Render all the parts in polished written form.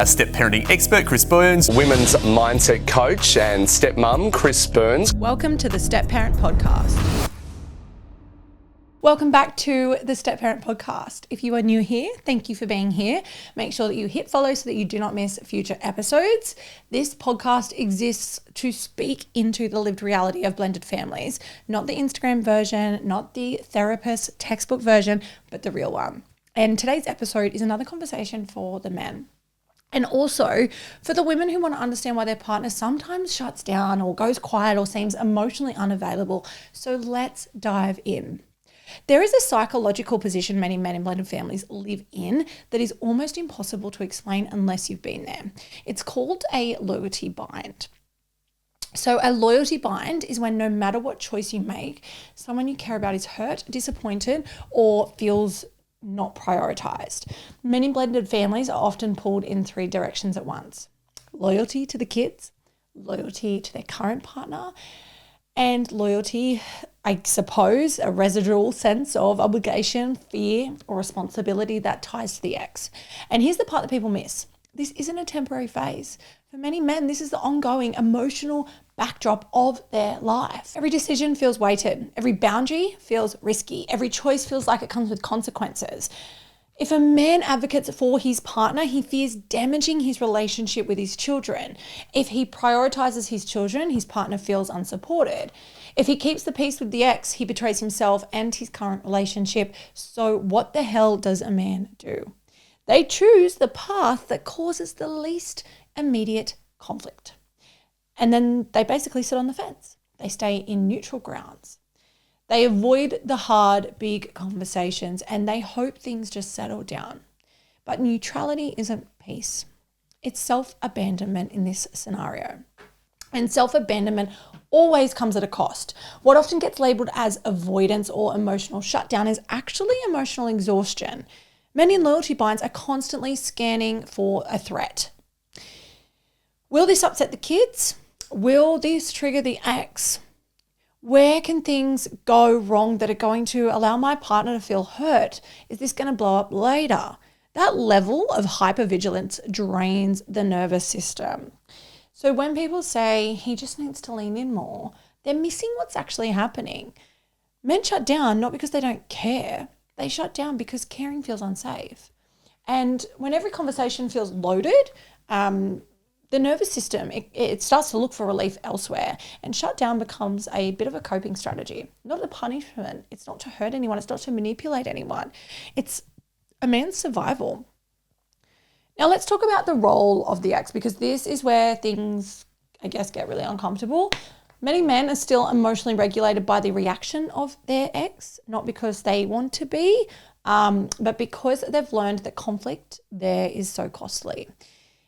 A step parenting expert, Chris Burns. Women's mindset coach and stepmom, Chris Burns. Welcome to the Step Parent Podcast. Welcome back to the Step Parent Podcast. If you are new here, thank you for being here. Make sure that you hit follow so that you do not miss future episodes. This podcast exists to speak into the lived reality of blended families, not the Instagram version, not the therapist textbook version, but the real one. And today's episode is another conversation for the men. And also for the women who want to understand why their partner sometimes shuts down or goes quiet or seems emotionally unavailable. So let's dive in. There is a psychological position many men in blended families live in that is almost impossible to explain unless you've been there. It's called a loyalty bind. So a loyalty bind is when no matter what choice you make, someone you care about is hurt, disappointed, or feels not prioritized. Many blended families are often pulled in three directions at once. Loyalty to the kids, loyalty to their current partner, and loyalty, I suppose, a residual sense of obligation, fear, or responsibility that ties to the ex. And here's the part that people miss. This isn't a temporary phase. For many men, this is the ongoing emotional backdrop of their life. Every decision feels weighted. Every boundary feels risky. Every choice feels like it comes with consequences. If a man advocates for his partner, he fears damaging his relationship with his children. If he prioritizes his children, his partner feels unsupported. If he keeps the peace with the ex, he betrays himself and his current relationship. So what the hell does a man do? They choose the path that causes the least immediate conflict. And then they basically sit on the fence. They stay in neutral grounds. They avoid the hard, big conversations and they hope things just settle down. But neutrality isn't peace. It's self-abandonment in this scenario. And self-abandonment always comes at a cost. What often gets labeled as avoidance or emotional shutdown is actually emotional exhaustion. Men in loyalty binds are constantly scanning for a threat. Will this upset the kids? Will this trigger the ex? Where can things go wrong that are going to allow my partner to feel hurt? Is this going to blow up later? That level of hypervigilance drains the nervous system. So when people say he just needs to lean in more, they're missing what's actually happening. Men shut down not because they don't care. They shut down because caring feels unsafe. And when every conversation feels loaded, the nervous system, it starts to look for relief elsewhere, and shutdown becomes a bit of a coping strategy, not a punishment. It's not to hurt anyone. It's not to manipulate anyone. It's a man's survival. Now let's talk about the role of the ex, because this is where things, I guess, get really uncomfortable. Many men are still emotionally regulated by the reaction of their ex, not because they want to be, but because they've learned that conflict there is so costly.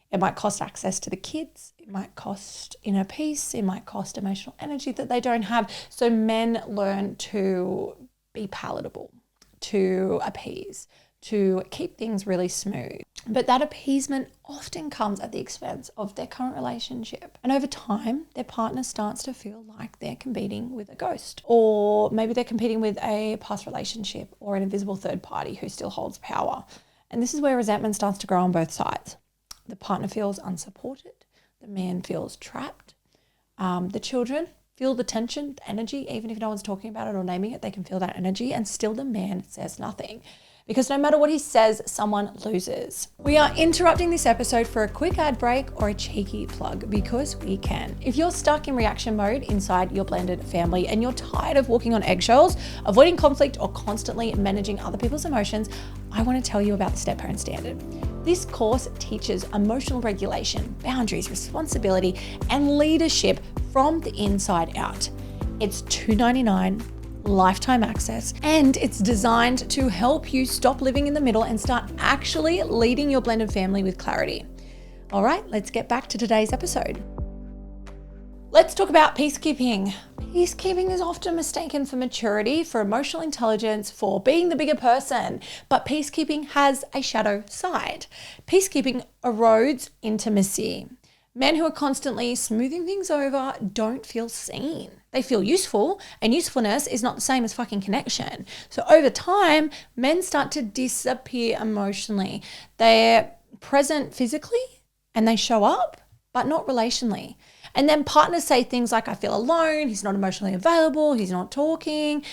It might cost access to the kids. It might cost inner peace. It might cost emotional energy that they don't have. So men learn to be palatable, to appease, to keep things really smooth. But that appeasement often comes at the expense of their current relationship. And over time, their partner starts to feel like they're competing with a ghost. Or maybe they're competing with a past relationship or an invisible third party who still holds power. And this is where resentment starts to grow on both sides. The partner feels unsupported. The man feels trapped. The children feel the tension, the energy, even if no one's talking about it or naming it, they can feel that energy, and still the man says nothing. Because no matter what he says, someone loses. We are interrupting this episode for a quick ad break or a cheeky plug because we can. If you're stuck in reaction mode inside your blended family and you're tired of walking on eggshells, avoiding conflict, or constantly managing other people's emotions, I want to tell you about the Step Parent Standard. This course teaches emotional regulation, boundaries, responsibility, and leadership from the inside out. It's $2.99. Lifetime access, and it's designed to help you stop living in the middle and start actually leading your blended family with clarity. All right, let's get back to today's episode. Let's talk about peacekeeping. Peacekeeping is often mistaken for maturity, for emotional intelligence, for being the bigger person, but peacekeeping has a shadow side. Peacekeeping erodes intimacy. Men who are constantly smoothing things over don't feel seen. They feel useful, and usefulness is not the same as fucking connection. So over time, men start to disappear emotionally. They're present physically, and they show up, but not relationally. And then partners say things like, I feel alone, he's not emotionally available, he's not talking.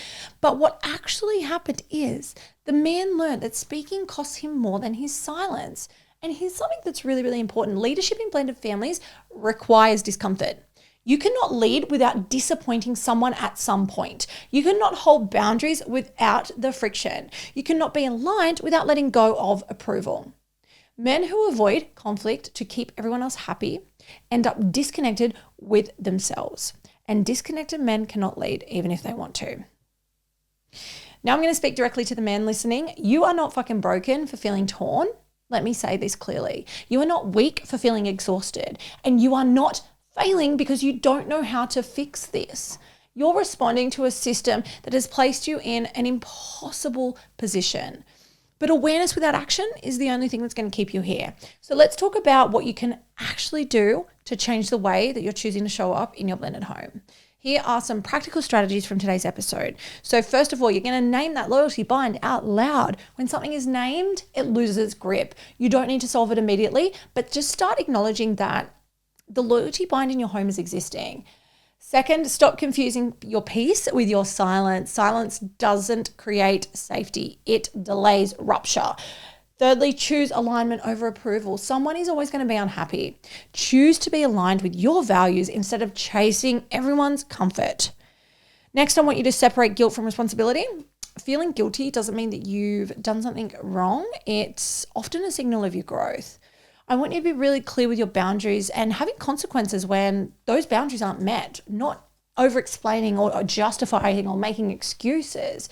But what actually happened is the man learned that speaking costs him more than his silence. And here's something that's really, really important. Leadership in blended families requires discomfort. You cannot lead without disappointing someone at some point. You cannot hold boundaries without the friction. You cannot be aligned without letting go of approval. Men who avoid conflict to keep everyone else happy end up disconnected with themselves. And disconnected men cannot lead even if they want to. Now I'm going to speak directly to the men listening. You are not fucking broken for feeling torn. Let me say this clearly. You are not weak for feeling exhausted. And you are not failing because you don't know how to fix this. You're responding to a system that has placed you in an impossible position. But awareness without action is the only thing that's going to keep you here. So let's talk about what you can actually do to change the way that you're choosing to show up in your blended home. Here are some practical strategies from today's episode. So first of all, you're going to name that loyalty bind out loud. When something is named, it loses its grip. You don't need to solve it immediately, but just start acknowledging that the loyalty bind in your home is existing. Second, stop confusing your peace with your silence. Silence doesn't create safety. It delays rupture. Thirdly, choose alignment over approval. Someone is always going to be unhappy. Choose to be aligned with your values instead of chasing everyone's comfort. Next, I want you to separate guilt from responsibility. Feeling guilty doesn't mean that you've done something wrong. It's often a signal of your growth. I want you to be really clear with your boundaries and having consequences when those boundaries aren't met, not over-explaining or justifying or making excuses.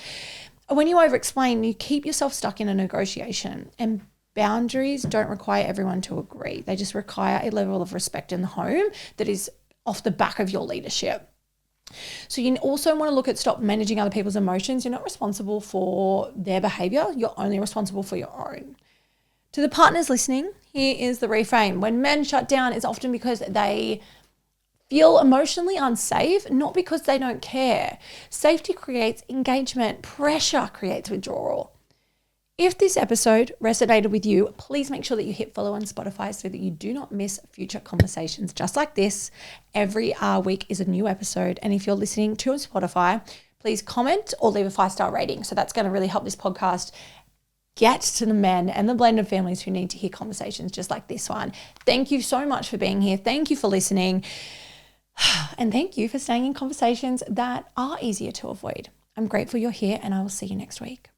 When you over-explain, you keep yourself stuck in a negotiation, and boundaries don't require everyone to agree. They just require a level of respect in the home that is off the back of your leadership. So you also want to look at stop managing other people's emotions. You're not responsible for their behavior. You're only responsible for your own. To the partners listening, here is the reframe. When men shut down, it's often because they feel emotionally unsafe, not because they don't care. Safety creates engagement. Pressure creates withdrawal. If this episode resonated with you, please make sure that you hit follow on Spotify so that you do not miss future conversations just like this. Every week is a new episode. And if you're listening to on Spotify, please comment or leave a 5-star rating. So that's going to really help this podcast get to the men and the blended families who need to hear conversations just like this one. Thank you so much for being here. Thank you for listening. And thank you for staying in conversations that are easier to avoid. I'm grateful you're here, and I will see you next week.